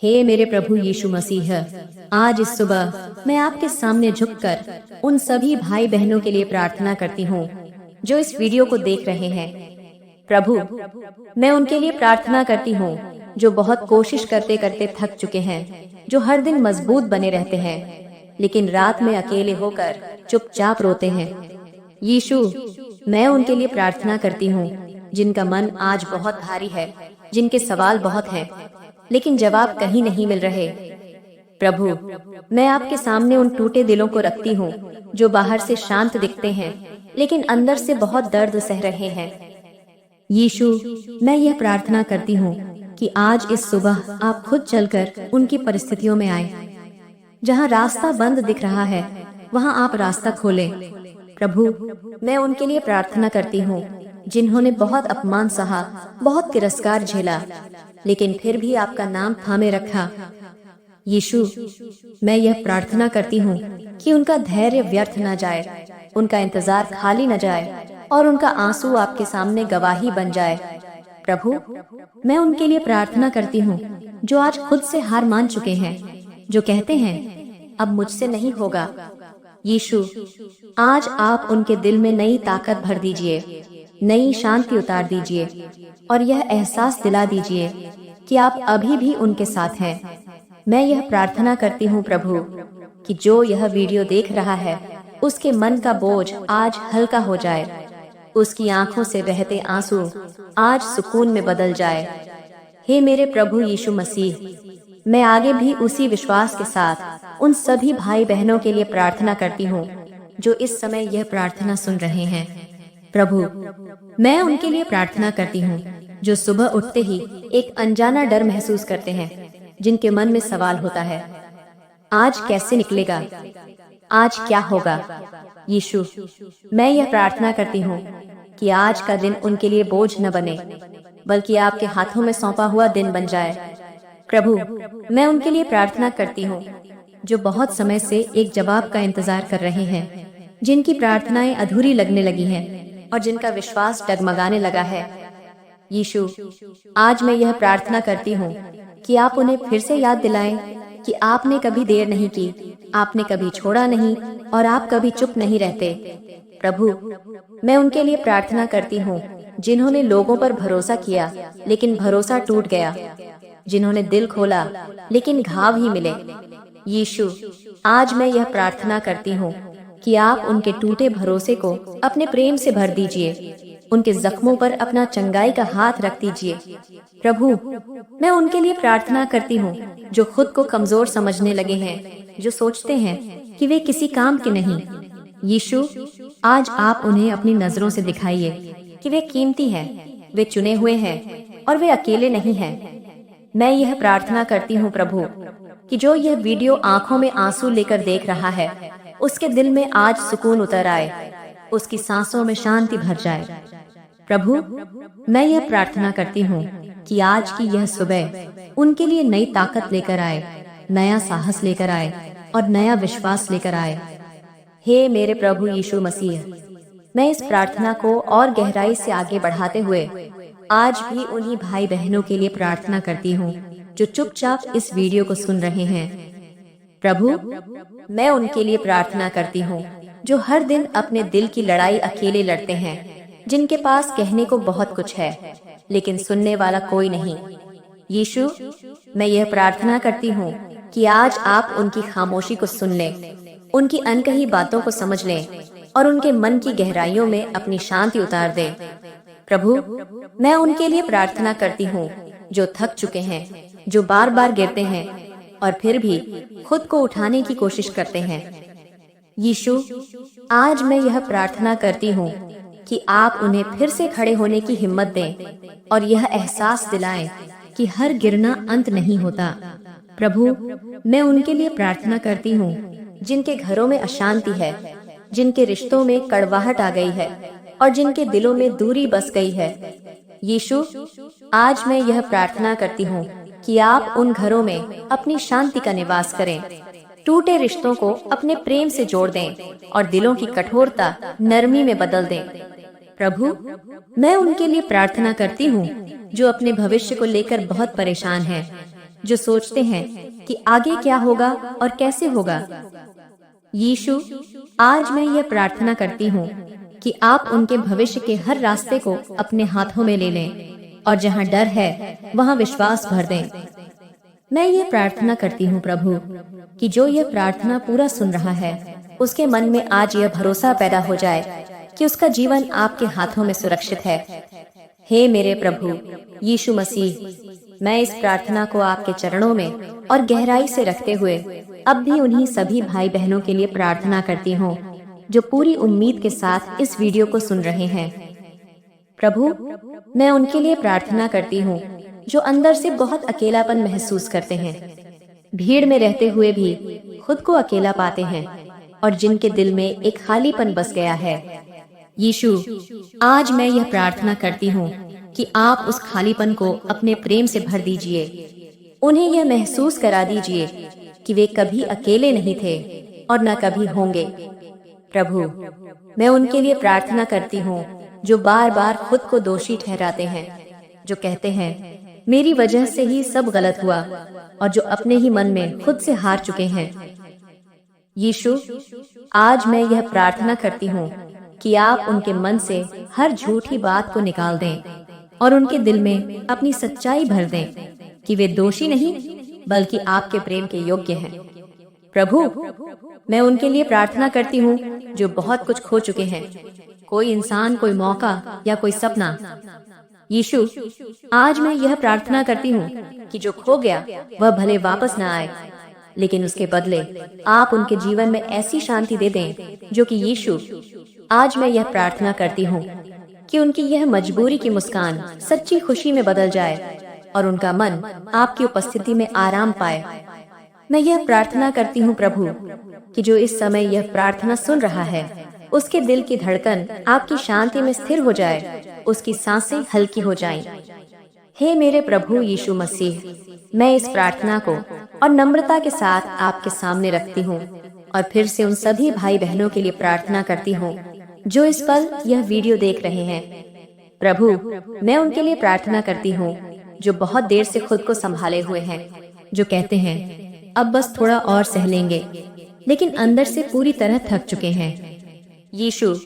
हे मेरे प्रभु यीशु मसीह, आज इस सुबह मैं आपके सामने झुककर उन सभी भाई बहनों के लिए प्रार्थना करती हूँ जो इस वीडियो को देख रहे हैं। प्रभु, मैं उनके लिए प्रार्थना करती हूँ जो बहुत कोशिश करते करते थक चुके हैं, जो हर दिन मजबूत बने रहते हैं लेकिन रात में अकेले होकर चुपचाप रोते हैं। यीशु, मैं उनके लिए प्रार्थना करती हूँ जिनका मन आज बहुत भारी है, जिनके सवाल बहुत हैं लेकिन जवाब कहीं नहीं मिल रहे। प्रभु, मैं आपके सामने उन टूटे दिलों को रखती हूँ जो बाहर से शांत दिखते हैं लेकिन अंदर से बहुत दर्द सह रहे हैं। यीशु, मैं यह प्रार्थना करती हूँ कि आज इस सुबह आप खुद चलकर उनकी परिस्थितियों में आए। जहाँ रास्ता बंद दिख रहा है वहाँ आप रास्ता खोलें। प्रभु, मैं उनके लिए प्रार्थना करती हूँ जिन्होंने बहुत अपमान सहा, बहुत तिरस्कार झेला लेकिन फिर भी आपका नाम थामे रखा। यीशु, मैं यह प्रार्थना करती हूँ कि उनका धैर्य व्यर्थ न जाए, उनका इंतजार खाली न जाए और उनका आंसू आपके सामने गवाही बन जाए। प्रभु, मैं उनके लिए प्रार्थना करती हूँ जो आज खुद से हार मान चुके हैं, जो कहते हैं अब मुझसे नहीं होगा। यीशु, आज आप उनके दिल में नई ताकत भर दीजिए, नई शांति उतार दीजिए और यह एहसास दिला दीजिए कि आप अभी भी उनके साथ हैं। मैं यह प्रार्थना करती हूँ प्रभु कि जो यह वीडियो देख रहा है उसके मन का बोझ आज हल्का हो जाए, उसकी आंखों से बहते आंसू आज सुकून में बदल जाए। हे मेरे प्रभु यीशु मसीह, मैं आगे भी उसी विश्वास के साथ उन सभी भाई बहनों के लिए प्रार्थना करती हूँ जो इस समय यह प्रार्थना सुन रहे हैं। प्रभु, मैं उनके लिए प्रार्थना करती हूँ जो सुबह उठते ही एक अनजाना डर महसूस करते हैं, जिनके मन में सवाल होता है आज कैसे निकलेगा, आज क्या होगा। यीशु, मैं यह प्रार्थना करती हूँ कि आज का दिन उनके लिए बोझ न बने बल्कि आपके हाथों में सौंपा हुआ दिन बन जाए। प्रभु, मैं उनके लिए प्रार्थना करती हूँ जो बहुत समय से एक जवाब का इंतजार कर रहे हैं, जिनकी प्रार्थनाएं अधूरी लगने लगी हैं और जिनका विश्वास डगमगाने लगा है। यीशु, आज मैं यह प्रार्थना करती हूँ कि आप उन्हें फिर से याद दिलाएं कि आपने कभी देर नहीं की, आपने कभी छोड़ा नहीं और आप कभी चुप नहीं रहते। प्रभु, मैं उनके लिए प्रार्थना करती हूँ जिन्होंने लोगों पर भरोसा किया लेकिन भरोसा टूट गया, जिन्होंने दिल खोला लेकिन घाव ही मिले। यीशु, आज मैं यह प्रार्थना करती हूँ कि आप उनके टूटे भरोसे को अपने प्रेम से भर दीजिए, उनके जख्मों पर अपना चंगाई का हाथ रख दीजिए। प्रभु, मैं उनके लिए प्रार्थना करती हूँ जो खुद को कमजोर समझने लगे हैं, जो सोचते हैं कि वे किसी काम के नहीं। यीशु, आज आप उन्हें अपनी नजरों से दिखाइए कि वे कीमती हैं, वे चुने हुए हैं और वे अकेले नहीं हैं। मैं यह प्रार्थना करती हूँ प्रभु कि जो यह वीडियो आंखों में आंसू लेकर देख रहा है उसके दिल में आज सुकून उतर आए, उसकी सांसों में शांति भर जाए। प्रभु, मैं यह प्रार्थना करती हूँ कि आज की यह सुबह उनके लिए नई ताकत लेकर आए, नया साहस लेकर आए और नया विश्वास लेकर आए। हे मेरे प्रभु यीशु मसीह, मैं इस प्रार्थना को और गहराई से आगे बढ़ाते हुए आज भी उन्हीं भाई बहनों के लिए प्रार्थना करती हूँ जो चुपचाप इस वीडियो को सुन रहे हैं। प्रभु, मैं उनके लिए प्रार्थना करती हूँ जो हर दिन अपने दिल की लड़ाई अकेले लड़ते हैं, जिनके पास कहने को बहुत कुछ है लेकिन सुनने वाला कोई नहीं। यीशु, मैं यह प्रार्थना करती हूँ कि आज आप उनकी खामोशी को सुन लें, उनकी अनकही बातों को समझ लें और उनके मन की गहराइयों में अपनी शांति उतार दें। प्रभु, मैं उनके लिए प्रार्थना करती हूँ जो थक चुके हैं, जो बार बार गिरते हैं और फिर भी खुद को उठाने की कोशिश करते हैं। यीशु, आज मैं यह प्रार्थना करती हूँ कि आप उन्हें फिर से खड़े होने की हिम्मत दें और यह एहसास दिलाएं कि हर गिरना अंत नहीं होता। प्रभु, मैं उनके लिए प्रार्थना करती हूँ जिनके घरों में अशांति है, जिनके रिश्तों में कड़वाहट आ गई है और जिनके दिलों में दूरी बस गई है। यीशु, आज मैं यह प्रार्थना करती हूँ कि आप उन घरों में अपनी शांति का निवास करें, टूटे रिश्तों को अपने प्रेम से जोड़ दें और दिलों की कठोरता नरमी में बदल दें। प्रभु, मैं उनके लिए प्रार्थना करती हूँ जो अपने भविष्य को लेकर बहुत परेशान हैं, जो सोचते हैं कि आगे क्या होगा और कैसे होगा। यीशु, आज मैं यह प्रार्थना करती हूँ कि आप उनके भविष्य के हर रास्ते को अपने हाथों में ले लें और जहाँ डर है वहाँ विश्वास भर दें। मैं ये प्रार्थना करती हूँ प्रभु कि जो यह प्रार्थना पूरा सुन रहा है उसके मन में आज यह भरोसा पैदा हो जाए कि उसका जीवन आपके हाथों में सुरक्षित है। हे मेरे प्रभु यीशु मसीह, मैं इस प्रार्थना को आपके चरणों में और गहराई से रखते हुए अब भी उन्हीं सभी भाई बहनों के लिए प्रार्थना करती हूँ जो पूरी उम्मीद के साथ इस वीडियो को सुन रहे हैं। प्रभु, मैं उनके लिए प्रार्थना करती हूँ जो अंदर से बहुत अकेलापन महसूस करते हैं, भीड़ में रहते हुए भी खुद को अकेला पाते हैं और जिनके दिल में एक खालीपन बस गया है। यीशु, आज मैं यह प्रार्थना करती हूँ कि आप उस खालीपन को अपने प्रेम से भर दीजिए। उन्हें यह महसूस करा दीजिए कि वे कभी अकेले नहीं थे और न कभी होंगे। प्रभु, मैं उनके लिए प्रार्थना करती हूँ जो बार बार खुद को दोषी ठहराते हैं, जो कहते हैं मेरी वजह से ही सब गलत हुआ, और जो अपने ही मन में खुद से हार चुके हैं। यीशु, आज मैं यह प्रार्थना करती हूँ कि आप उनके मन से हर झूठी बात को निकाल दें और उनके दिल में अपनी सच्चाई भर दें कि वे दोषी नहीं बल्कि आपके प्रेम के योग्य हैं। प्रभु, मैं उनके लिए प्रार्थना करती हूँ जो बहुत कुछ खो चुके हैं, कोई इंसान, कोई मौका या कोई सपना। यीशु, आज मैं यह प्रार्थना करती हूँ कि जो खो गया वह भले वापस न आए, लेकिन उसके बदले आप उनके जीवन में ऐसी शांति दे दें जो कि यीशु, आज मैं यह प्रार्थना करती हूँ कि उनकी यह मजबूरी की मुस्कान सच्ची खुशी में बदल जाए और उनका मन आपकी उपस्थिति में आराम पाए। मैं यह प्रार्थना करती हूँ प्रभु कि जो इस समय यह प्रार्थना सुन रहा है उसके दिल की धड़कन आपकी शांति में स्थिर हो जाए, उसकी सांसें हल्की हो जाएं। हे मेरे प्रभु यीशु मसीह, मैं इस प्रार्थना को और नम्रता के साथ आपके सामने रखती हूँ और फिर से उन सभी भाई बहनों के लिए प्रार्थना करती हूँ जो इस पल यह वीडियो देख रहे हैं। प्रभु, मैं उनके लिए प्रार्थना करती हूँ जो बहुत देर से खुद को संभाले हुए हैं, जो कहते हैं अब बस थोड़ा और सह लेंगे, लेकिन अंदर से पूरी तरह थक चुके हैं। यीशु,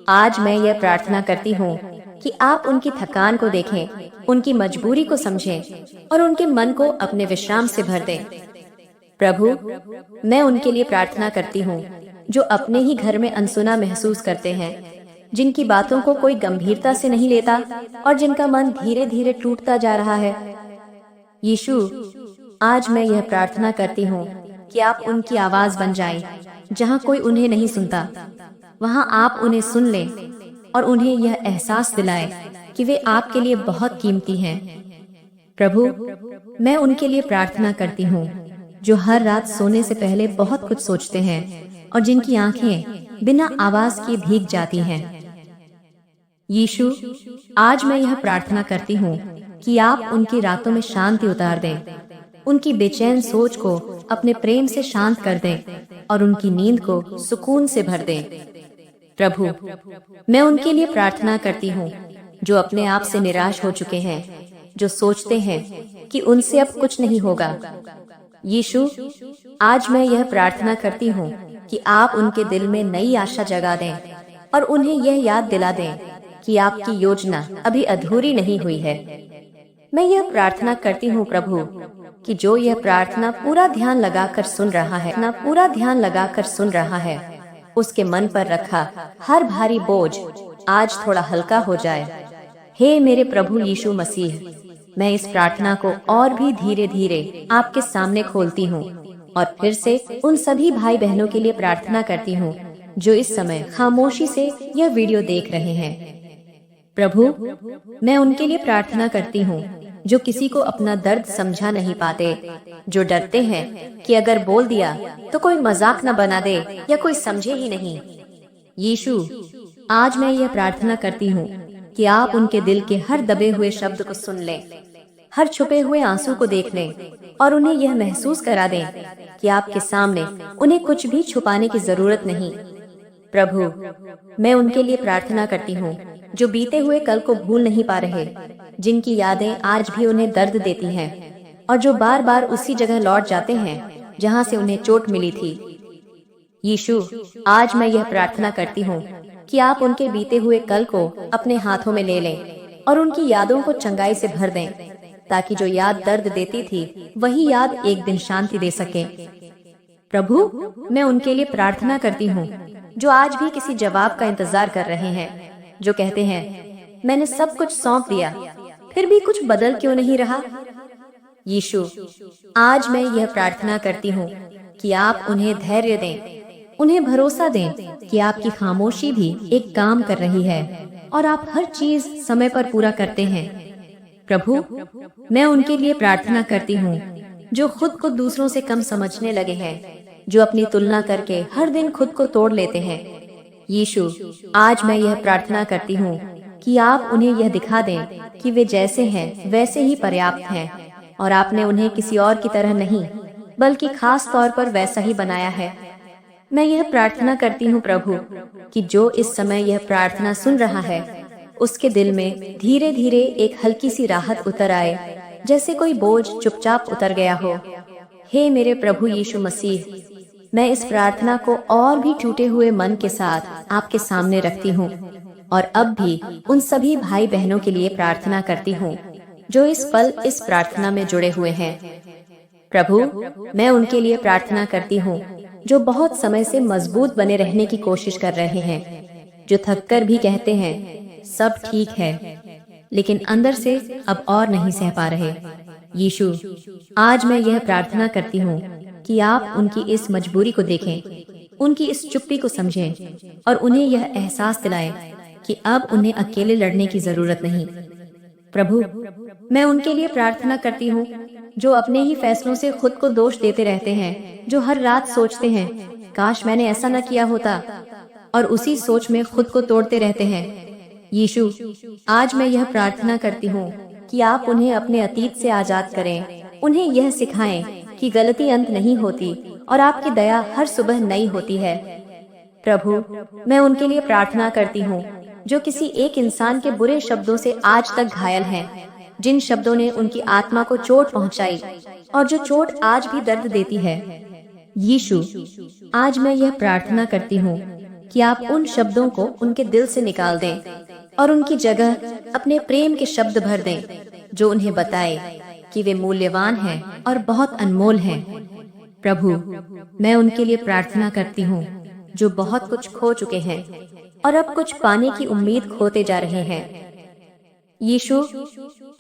आज मैं यह प्रार्थना करती हूँ कि आप उनकी थकान को देखें, उनकी मजबूरी को समझें और उनके मन को अपने विश्राम से भर दें। प्रभु, मैं उनके लिए प्रार्थना करती हूँ जो अपने ही घर में अनसुना महसूस करते हैं, जिनकी बातों को कोई गंभीरता से नहीं लेता और जिनका मन धीरे धीरे टूटता जा रहा है। यीशु, आज मैं यह प्रार्थना करती हूँ कि आप उनकी आवाज बन जाएं, जहाँ कोई उन्हें नहीं सुनता वहाँ आप उन्हें सुन लें और उन्हें यह एहसास दिलाएं कि वे आपके लिए बहुत कीमती हैं। प्रभु, मैं उनके लिए प्रार्थना करती हूँ जो हर रात सोने से पहले बहुत कुछ सोचते हैं और जिनकी आंखें बिना आवाज किए भीग जाती हैं। यीशु, आज मैं यह प्रार्थना करती हूँ कि आप उनकी रातों में शांति उतार दें, उनकी बेचैन सोच को अपने प्रेम से शांत कर दें और उनकी नींद को सुकून से भर दें। प्रभु, मैं उनके लिए प्रार्थना करती हूँ जो अपने आप से निराश हो चुके हैं, जो सोचते हैं कि उनसे अब कुछ नहीं होगा। यीशु, आज मैं यह प्रार्थना करती हूँ कि आप उनके दिल में नई आशा जगा दें और उन्हें यह याद दिला दें कि आपकी योजना अभी अधूरी नहीं हुई है। मैं यह प्रार्थना करती हूँ प्रभु कि जो यह प्रार्थना पूरा ध्यान लगाकर सुन रहा है, उसके मन पर रखा हर भारी बोझ आज थोड़ा हल्का हो जाए। हे मेरे प्रभु यीशु मसीह, मैं इस प्रार्थना को और भी धीरे धीरे आपके सामने खोलती हूँ और फिर से उन सभी भाई बहनों के लिए प्रार्थना करती हूँ जो इस समय खामोशी से यह वीडियो देख रहे हैं। प्रभु, मैं उनके लिए प्रार्थना करती हूँ जो किसी को अपना दर्द समझा नहीं पाते, जो डरते हैं कि अगर बोल दिया तो कोई मजाक न बना दे या कोई समझे ही नहीं। यीशु, आज मैं यह प्रार्थना करती हूँ कि आप उनके दिल के हर दबे हुए शब्द को सुन लें, हर छुपे हुए आंसू को देख लें और उन्हें यह महसूस करा दें कि आपके सामने उन्हें कुछ भी छुपाने की जरूरत नहीं। प्रभु, मैं उनके लिए प्रार्थना करती हूँ जो बीते हुए कल को भूल नहीं पा रहे, जिनकी यादें आज भी उन्हें दर्द देती हैं और जो बार बार उसी जगह लौट जाते हैं जहां से उन्हें चोट मिली थी। यीशु, आज मैं यह प्रार्थना करती हूँ कि आप उनके बीते हुए कल को अपने हाथों में ले लें और उनकी यादों को चंगाई से भर दें, ताकि जो याद दर्द देती थी वही याद एक दिन शांति दे सके। प्रभु, मैं उनके लिए प्रार्थना करती हूँ जो आज भी किसी जवाब का इंतजार कर रहे हैं, जो कहते हैं मैंने सब कुछ सौंप दिया, फिर भी कुछ बदल क्यों नहीं रहा। यीशु, आज मैं यह प्रार्थना करती हूँ कि आप उन्हें धैर्य दें, उन्हें भरोसा दें कि आपकी खामोशी भी एक काम कर रही है और आप हर चीज समय पर पूरा करते हैं। प्रभु, मैं उनके लिए प्रार्थना करती हूँ जो खुद को दूसरों से कम समझने लगे हैं, जो अपनी तुलना करके हर दिन खुद को तोड़ लेते हैं। यीशु, आज मैं यह प्रार्थना करती हूँ कि आप उन्हें यह दिखा दें कि वे जैसे हैं वैसे ही पर्याप्त हैं और आपने उन्हें किसी और की तरह नहीं बल्कि खास तौर पर वैसा ही बनाया है। मैं यह प्रार्थना करती हूँ प्रभु कि जो इस समय यह प्रार्थना सुन रहा है उसके दिल में धीरे धीरे एक हल्की सी राहत उतर आए, जैसे कोई बोझ चुपचाप उतर गया हो। हे मेरे प्रभु यीशु मसीह, मैं इस प्रार्थना को और भी टूटे हुए मन के साथ आपके सामने रखती हूँ और अब भी उन सभी भाई बहनों के लिए प्रार्थना करती हूँ जो इस पल इस प्रार्थना में जुड़े हुए हैं। प्रभु, मैं उनके लिए प्रार्थना करती हूँ जो बहुत समय से मजबूत बने रहने की कोशिश कर रहे हैं, जो थककर भी कहते हैं सब ठीक है, लेकिन अंदर से अब और नहीं सह पा रहे। यीशु, आज मैं यह प्रार्थना करती हूँ कि आप उनकी इस मजबूरी को देखें, उनकी इस चुप्पी को समझें और उन्हें यह एहसास दिलाएं कि अब उन्हें अकेले लड़ने की जरूरत नहीं। प्रभु, मैं उनके लिए प्रार्थना करती हूँ जो अपने ही फैसलों से खुद को दोष देते रहते हैं, जो हर रात सोचते हैं काश मैंने ऐसा न किया होता और उसी सोच में खुद को तोड़ते रहते हैं। यीशु, आज मैं यह प्रार्थना करती हूँ कि आप उन्हें अपने अतीत से आजाद करें, उन्हें यह सिखाएं कि गलती अंत नहीं होती और आपकी दया हर सुबह नई होती है। प्रभु, मैं उनके लिए प्रार्थना करती हूँ जो किसी एक इंसान के बुरे शब्दों से आज तक घायल हैं, जिन शब्दों ने उनकी आत्मा को चोट पहुंचाई और जो चोट आज भी दर्द देती है। यीशु, आज मैं यह प्रार्थना करती हूँ कि आप उन शब्दों को उनके दिल से निकाल दें और उनकी जगह अपने प्रेम के शब्द भर दें जो उन्हें बताए कि वे मूल्यवान हैं और बहुत अनमोल हैं। प्रभु, मैं उनके लिए प्रार्थना करती हूँ जो बहुत कुछ खो चुके हैं और अब कुछ पाने की उम्मीद खोते जा रहे हैं। यीशु,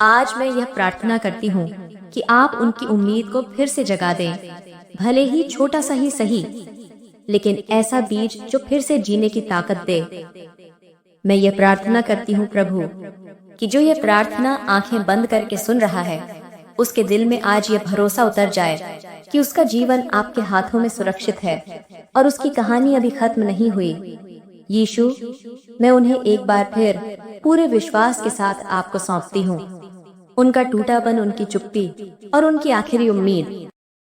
आज मैं यह प्रार्थना करती हूँ कि आप उनकी उम्मीद को फिर से जगा दें, भले ही छोटा सा ही सही, लेकिन ऐसा बीज जो फिर से जीने की ताकत दे। मैं यह प्रार्थना करती हूँ प्रभु कि जो यह प्रार्थना आंखें बंद करके सुन रहा है उसके दिल में आज यह भरोसा उतर जाए कि उसका जीवन आपके हाथों में सुरक्षित है और उसकी कहानी अभी खत्म नहीं हुई। यीशु, मैं उन्हें एक बार फिर पूरे विश्वास के साथ आपको सौंपती हूँ। उनका टूटापन, उनकी चुप्पी और उनकी आखिरी उम्मीद